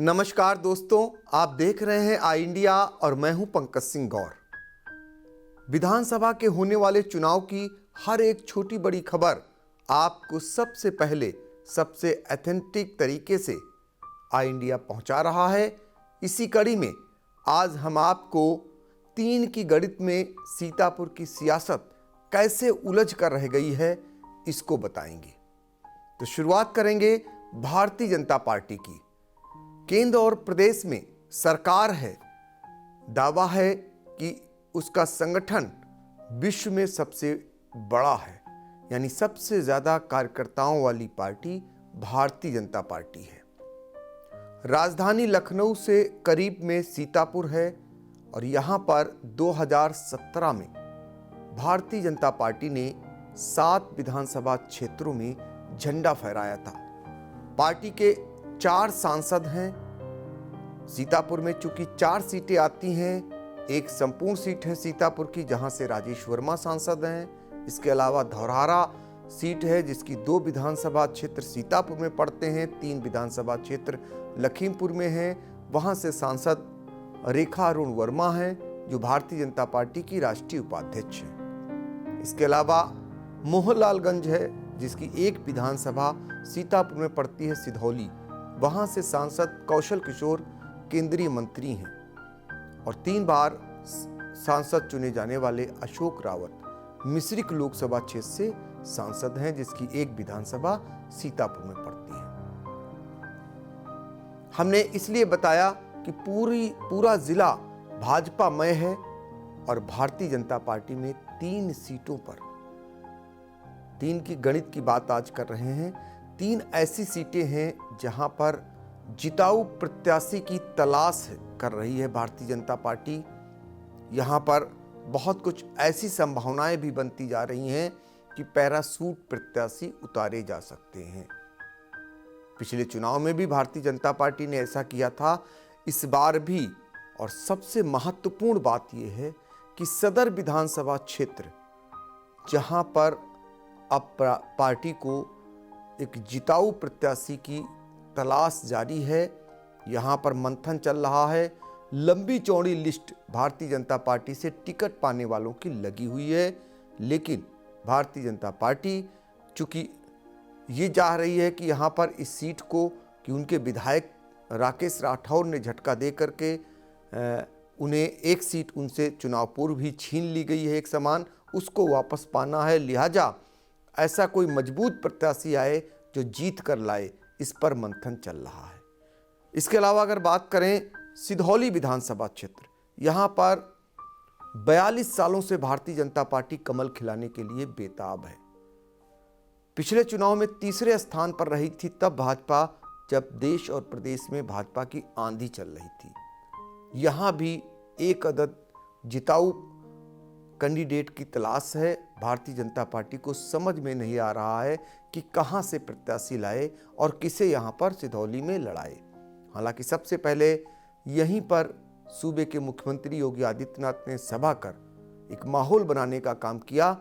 नमस्कार दोस्तों, आप देख रहे हैं आई इंडिया और मैं हूं पंकज सिंह गौर। विधानसभा के होने वाले चुनाव की हर एक छोटी बड़ी खबर आपको सबसे पहले सबसे ऑथेंटिक तरीके से आई इंडिया पहुंचा रहा है। इसी कड़ी में आज हम आपको 3 की गणित में सीतापुर की सियासत कैसे उलझ कर रह गई है, इसको बताएंगे। तो शुरुआत करेंगे भारतीय जनता पार्टी की। केंद्र और प्रदेश में सरकार है, दावा है कि उसका संगठन विश्व में सबसे बड़ा है, यानी सबसे ज्यादा कार्यकर्ताओं वाली पार्टी भारतीय जनता पार्टी है। राजधानी लखनऊ से करीब में सीतापुर है और यहां पर 2017 में भारतीय जनता पार्टी ने 7 विधानसभा क्षेत्रों में झंडा फहराया था। पार्टी के 4 सांसद हैं। सीतापुर में चूंकि 4 सीटें आती हैं, एक संपूर्ण सीट है सीतापुर की जहां से राजेश वर्मा सांसद हैं। इसके अलावा धौरहरा सीट है जिसकी 2 विधानसभा क्षेत्र सीतापुर में पड़ते हैं, 3 विधानसभा क्षेत्र लखीमपुर में हैं। वहां से सांसद रेखा अरुण वर्मा हैं जो भारतीय जनता पार्टी की राष्ट्रीय उपाध्यक्ष हैं। इसके अलावा मोहनलालगंज है जिसकी 1 विधानसभा सीतापुर में पड़ती है, सिधौली। वहां से सांसद कौशल किशोर केंद्रीय मंत्री हैं और 3 बार सांसद चुने जाने वाले अशोक रावत मिश्रिक लोकसभा क्षेत्र से सांसद हैं जिसकी 1 विधानसभा सीतापुर में पड़ती है। हमने इसलिए बताया कि पूरा जिला भाजपामय है और भारतीय जनता पार्टी में 3 सीटों पर 3 की गणित की बात आज कर रहे हैं। 3 ऐसी सीटें हैं जहां पर जिताऊ प्रत्याशी की तलाश कर रही है भारतीय जनता पार्टी। यहां पर बहुत कुछ ऐसी संभावनाएं भी बनती जा रही हैं कि पैरासूट प्रत्याशी उतारे जा सकते हैं। पिछले चुनाव में भी भारतीय जनता पार्टी ने ऐसा किया था, इस बार भी। और सबसे महत्वपूर्ण बात यह है कि सदर विधानसभा क्षेत्र जहां पर अब पार्टी को एक जिताऊ प्रत्याशी की तलाश जारी है, यहां पर मंथन चल रहा है। लंबी चौड़ी लिस्ट भारतीय जनता पार्टी से टिकट पाने वालों की लगी हुई है, लेकिन भारतीय जनता पार्टी चूंकि ये चाह रही है कि यहां पर इस सीट को कि उनके विधायक राकेश राठौर ने झटका दे करके उन्हें 1 सीट उनसे चुनाव पूर्व ही छीन ली गई है, एक समान, उसको वापस पाना है। लिहाजा ऐसा कोई मजबूत प्रत्याशी आए जो जीत कर लाए, इस पर मंथन चल रहा है। इसके अलावा अगर बात करें सिधौली विधानसभा क्षेत्र, यहां पर 42 सालों से भारतीय जनता पार्टी कमल खिलाने के लिए बेताब है। पिछले चुनाव में 3रे स्थान पर रही थी तब भाजपा, जब देश और प्रदेश में भाजपा की आंधी चल रही थी। यहां भी एक अदद जिताऊ कैंडिडेट की तलाश है। भारतीय जनता पार्टी को समझ में नहीं आ रहा है कि कहां से प्रत्याशी लाए और किसे यहां पर सिधौली में लड़ाए। हालांकि सबसे पहले यहीं पर सूबे के मुख्यमंत्री योगी आदित्यनाथ ने सभा कर एक माहौल बनाने का काम किया,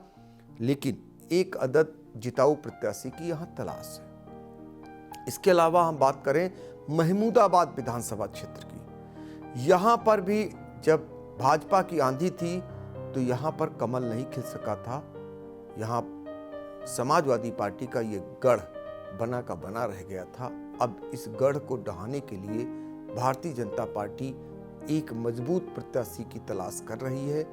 लेकिन एक अदद जिताऊ प्रत्याशी की यहां तलाश है। इसके अलावा हम बात करें महमूदाबाद विधानसभा क्षेत्र की, यहां पर भी जब भाजपा की आंधी थी तो यहां पर कमल नहीं खिल सका था। यहां समाजवादी पार्टी का ये गढ़ बना का बना रह गया था। अब इस गढ़ को ढहाने के लिए भारतीय जनता पार्टी एक मजबूत प्रत्याशी की तलाश कर रही है।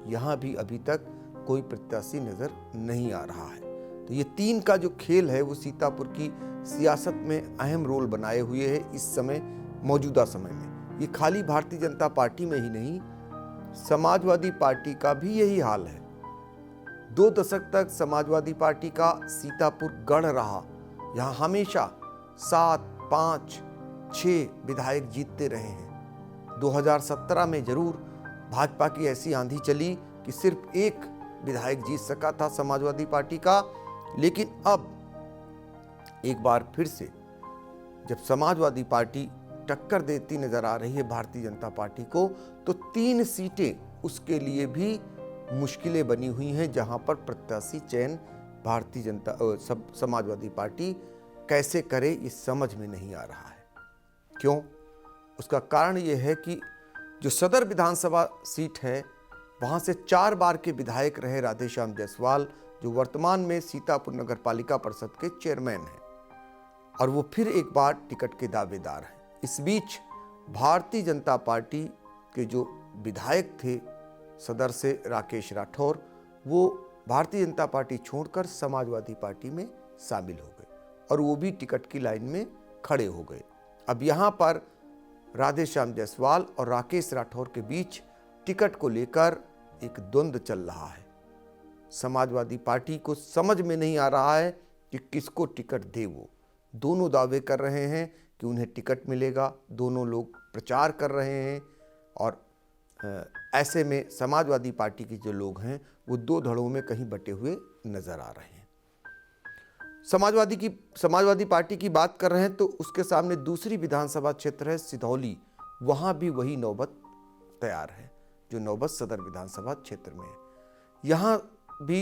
यहां भी अभी तक कोई प्रत्याशी नजर नहीं आ रहा है। तो ये 3 का जो खेल है वो सीतापुर की सियासत में अहम रोल बनाए हुए है इस समय, मौजूदा समय में। ये खाली भारतीय जनता पार्टी में ही नहीं, समाजवादी पार्टी का भी यही हाल है। 2 दशक तक समाजवादी पार्टी का सीतापुर गढ़ रहा। यहां हमेशा 7, 5, 6 विधायक जीतते रहे हैं। 2017 में जरूर भाजपा की ऐसी आंधी चली कि सिर्फ 1 विधायक जीत सका था समाजवादी पार्टी का, लेकिन अब एक बार फिर से जब समाजवादी पार्टी टक्कर देती नजर आ रही है भारतीय जनता पार्टी को, तो 3 सीटें उसके लिए भी मुश्किलें बनी हुई हैं, जहां पर प्रत्याशी चयन भारतीय जनता समाजवादी पार्टी कैसे करे, ये समझ में नहीं आ रहा है। क्यों? उसका कारण ये है कि जो सदर विधानसभा सीट है वहाँ से 4 बार के विधायक रहे राधेश्याम जायसवाल, जो वर्तमान में सीतापुर नगर पालिका परिषद के चेयरमैन हैं, और वो फिर एक बार टिकट के दावेदार हैं। इस बीच भारतीय जनता पार्टी के जो विधायक थे सदर से राकेश राठौर, वो भारतीय जनता पार्टी छोड़कर समाजवादी पार्टी में शामिल हो गए और वो भी टिकट की लाइन में खड़े हो गए। अब यहाँ पर राधेश्याम जायसवाल और राकेश राठौर के बीच टिकट को लेकर एक द्वंद्व चल रहा है। समाजवादी पार्टी को समझ में नहीं आ रहा है कि किसको टिकट दे। वो दोनों दावे कर रहे हैं कि उन्हें टिकट मिलेगा, दोनों लोग प्रचार कर रहे हैं, और ऐसे में समाजवादी पार्टी के जो लोग हैं वो 2 धड़ों में कहीं बटे हुए नजर आ रहे हैं। समाजवादी पार्टी की बात कर रहे हैं तो उसके सामने दूसरी विधानसभा क्षेत्र है सिधौली। वहां भी वही नौबत तैयार है जो नौबत सदर विधानसभा क्षेत्र में है। यहाँ भी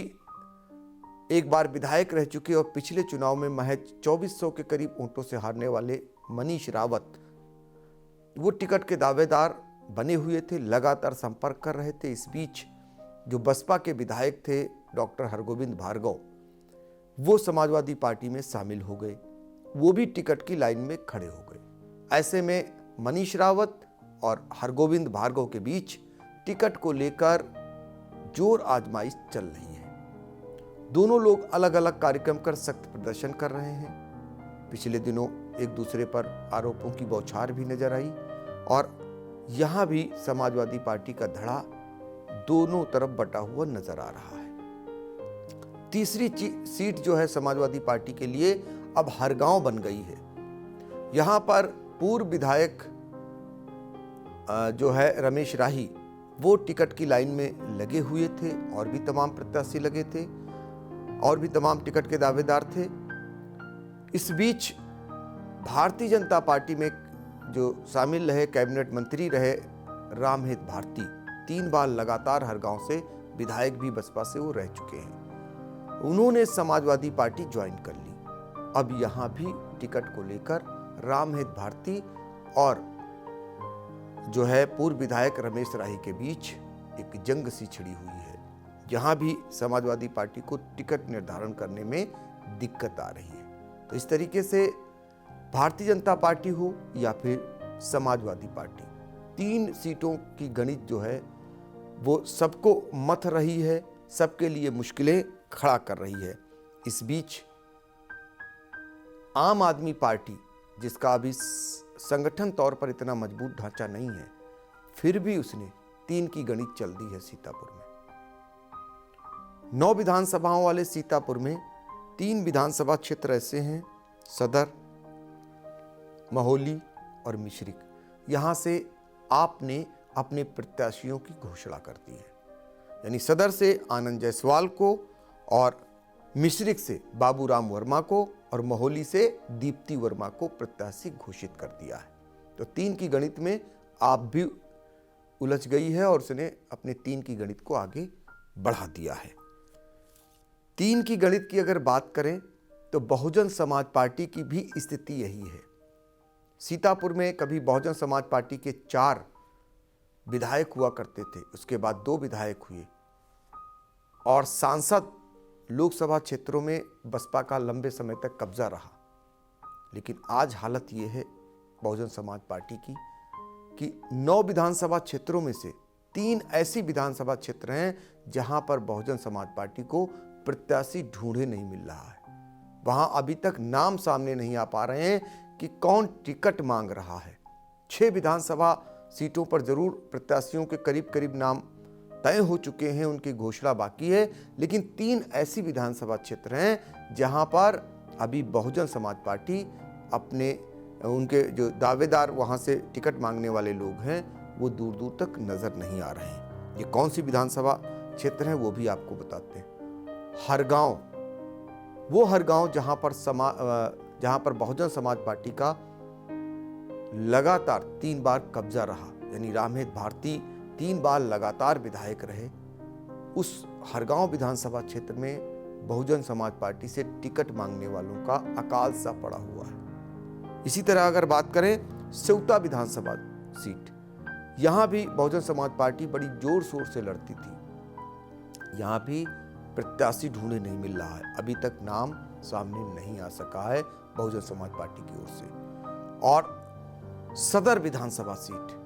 एक बार विधायक रह चुके और पिछले चुनाव में महज 2400 के करीब वोटों से हारने वाले मनीष रावत, वो टिकट के दावेदार बने हुए थे, लगातार संपर्क कर रहे थे। इस बीच जो बसपा के विधायक थे डॉक्टर हरगोविंद भार्गव, वो समाजवादी पार्टी में शामिल हो गए, वो भी टिकट की लाइन में खड़े हो गए। ऐसे में मनीष रावत और हरगोविंद भार्गव के बीच टिकट को लेकर जोर आजमाइश चल रही है। दोनों लोग अलग अलग कार्यक्रम कर सख्त प्रदर्शन कर रहे हैं। पिछले दिनों एक दूसरे पर आरोपों की बौछार भी नजर आई और यहाँ भी समाजवादी पार्टी का धड़ा दोनों तरफ बटा हुआ नजर आ रहा है। तीसरी सीट जो है समाजवादी पार्टी के लिए अब हरगांव बन गई है। यहाँ पर पूर्व विधायक जो है रमेश राही, वो टिकट की लाइन में लगे हुए थे और भी तमाम प्रत्याशी लगे थे और भी तमाम टिकट के दावेदार थे। इस बीच भारतीय जनता पार्टी में जो शामिल रहे कैबिनेट मंत्री रहे रामहित भारती, 3 बार लगातार हरगांव से विधायक भी बसपा से वो रह चुके हैं। उन्होंने समाजवादी पार्टी ज्वाइन कर ली। अब यहाँ भी टिकट को लेकर रामहित भारती और जो है पूर्व विधायक रमेश राही के बीच एक जंग सी छिड़ी हुई है। यहाँ भी समाजवादी पार्टी को टिकट निर्धारण करने में दिक्कत आ रही है। तो इस तरीके से भारतीय जनता पार्टी हो या फिर समाजवादी पार्टी, 3 सीटों की गणित जो है वो सबको मथ रही है, सबके लिए मुश्किलें खड़ा कर रही है। इस बीच आम आदमी पार्टी, जिसका अभी संगठन तौर पर इतना मजबूत ढांचा नहीं है, फिर भी उसने 3 की गणित चल दी है सीतापुर में। 9 विधानसभाओं वाले सीतापुर में 3 विधानसभा क्षेत्र ऐसे हैं, सदर, महोली और मिश्रिक। यहां से आपने अपने प्रत्याशियों की घोषणा कर दी है। यानी सदर से आनंद जायसवाल को और मिश्रिक से बाबूराम वर्मा को और महोली से दीप्ति वर्मा को प्रत्याशी घोषित कर दिया है। तो 3 की गणित में आप भी उलझ गई है और उसने अपने 3 की गणित को आगे बढ़ा दिया है। 3 की गणित की अगर बात करें तो बहुजन समाज पार्टी की भी स्थिति यही है। सीतापुर में कभी बहुजन समाज पार्टी के 4 विधायक हुआ करते थे, उसके बाद 2 विधायक हुए और सांसद लोकसभा क्षेत्रों में बसपा का लंबे समय तक कब्जा रहा। लेकिन आज हालत ये है बहुजन समाज पार्टी की कि 9 विधानसभा क्षेत्रों में से 3 ऐसी विधानसभा क्षेत्र हैं जहां पर बहुजन समाज पार्टी को प्रत्याशी ढूंढे नहीं मिल रहा है। वहां अभी तक नाम सामने नहीं आ पा रहे हैं कि कौन टिकट मांग रहा है। 6 विधानसभा सीटों पर जरूर प्रत्याशियों के करीब करीब नाम तय हो चुके हैं, उनकी घोषणा बाकी है। लेकिन 3 ऐसी विधानसभा क्षेत्र हैं जहां पर अभी बहुजन समाज पार्टी अपने उनके जो दावेदार वहां से टिकट मांगने वाले लोग हैं वो दूर दूर तक नजर नहीं आ रहे हैं। ये कौन सी विधानसभा क्षेत्र है वो भी आपको बताते हैं। हरगांव, वो हरगांव जहां पर बहुजन समाज पार्टी का लगातार 3 बार कब्जा रहा, यानी रामहित भारती 3 बार लगातार विधायक रहे, उस हरगांव विधानसभा क्षेत्र में बहुजन समाज पार्टी से टिकट मांगने वालों का अकाल सा पड़ा हुआ है। इसी तरह अगर बात करें सेवता विधानसभा सीट, यहाँ भी बहुजन समाज पार्टी बड़ी जोर शोर से लड़ती थी। यहाँ भी प्रत्याशी ढूंढे नहीं मिल रहा है, अभी तक नाम सामने नहीं आ सका है बहुजन समाज पार्टी की ओर से। और सदर विधानसभा सीट,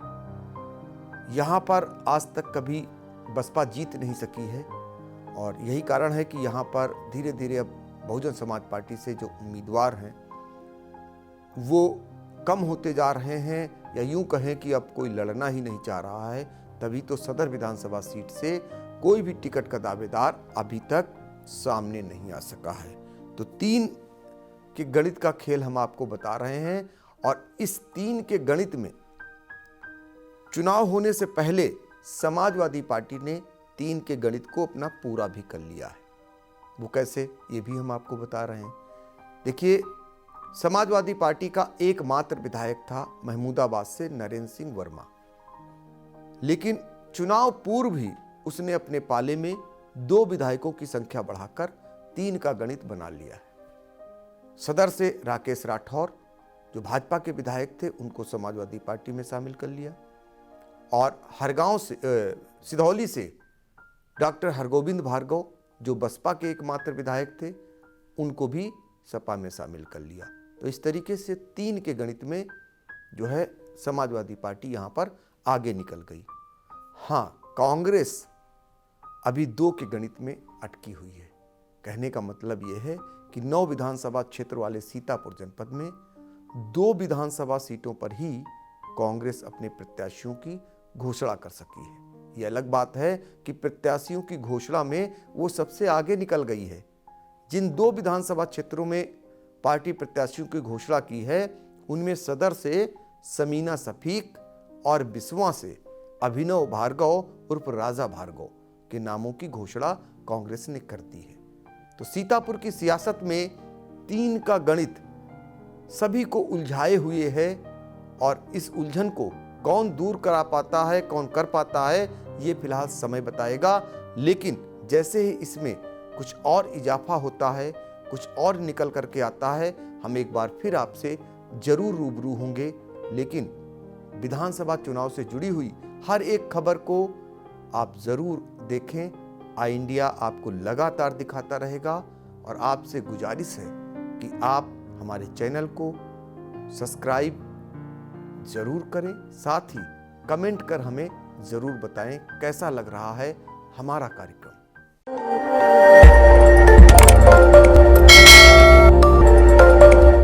यहाँ पर आज तक कभी बसपा जीत नहीं सकी है और यही कारण है कि यहाँ पर धीरे धीरे अब बहुजन समाज पार्टी से जो उम्मीदवार हैं वो कम होते जा रहे हैं, या यूं कहें कि अब कोई लड़ना ही नहीं चाह रहा है। तभी तो सदर विधानसभा सीट से कोई भी टिकट का दावेदार अभी तक सामने नहीं आ सका है। तो 3 के गणित का खेल हम आपको बता रहे हैं और इस 3 के गणित में चुनाव होने से पहले समाजवादी पार्टी ने 3 के गणित को अपना पूरा भी कर लिया है। वो कैसे, ये भी हम आपको बता रहे हैं। देखिए, समाजवादी पार्टी का एकमात्र विधायक था महमूदाबाद से नरेंद्र सिंह वर्मा, लेकिन चुनाव पूर्व ही उसने अपने पाले में 2 विधायकों की संख्या बढ़ाकर 3 का गणित बना लिया है। सदर से राकेश राठौर जो भाजपा के विधायक थे उनको समाजवादी पार्टी में शामिल कर लिया, और हरगांव से सिधौली से डॉक्टर हरगोविंद भार्गव जो बसपा के एकमात्र विधायक थे उनको भी सपा में शामिल कर लिया। तो इस तरीके से 3 के गणित में जो है समाजवादी पार्टी यहाँ पर आगे निकल गई। हाँ, कांग्रेस अभी 2 के गणित में अटकी हुई है। कहने का मतलब ये है कि 9 विधानसभा क्षेत्र वाले सीतापुर जनपद में 2 विधानसभा सीटों पर ही कांग्रेस अपने प्रत्याशियों की घोषणा कर सकी है। यह अलग बात है कि प्रत्याशियों की घोषणा में वो सबसे आगे निकल गई है। जिन 2 विधानसभा क्षेत्रों में पार्टी प्रत्याशियों की घोषणा की है उनमें सदर से समीना सफीक और बिस्वा से अभिनव भार्गव उर्फ राजा भार्गव के नामों की घोषणा कांग्रेस ने कर दी है। तो सीतापुर की सियासत में 3 का गणित सभी को उलझाए हुए है और इस उलझन को कौन दूर करा पाता है, कौन कर पाता है, ये फिलहाल समय बताएगा। लेकिन जैसे ही इसमें कुछ और इजाफा होता है, कुछ और निकल करके आता है, हम एक बार फिर आपसे जरूर रूबरू होंगे। लेकिन विधानसभा चुनाव से जुड़ी हुई हर एक खबर को आप जरूर देखें। आई इंडिया आपको लगातार दिखाता रहेगा और आपसे गुजारिश है कि आप हमारे चैनल को सब्सक्राइब जरूर करें, साथ ही कमेंट कर हमें जरूर बताएं कैसा लग रहा है हमारा कार्यक्रम।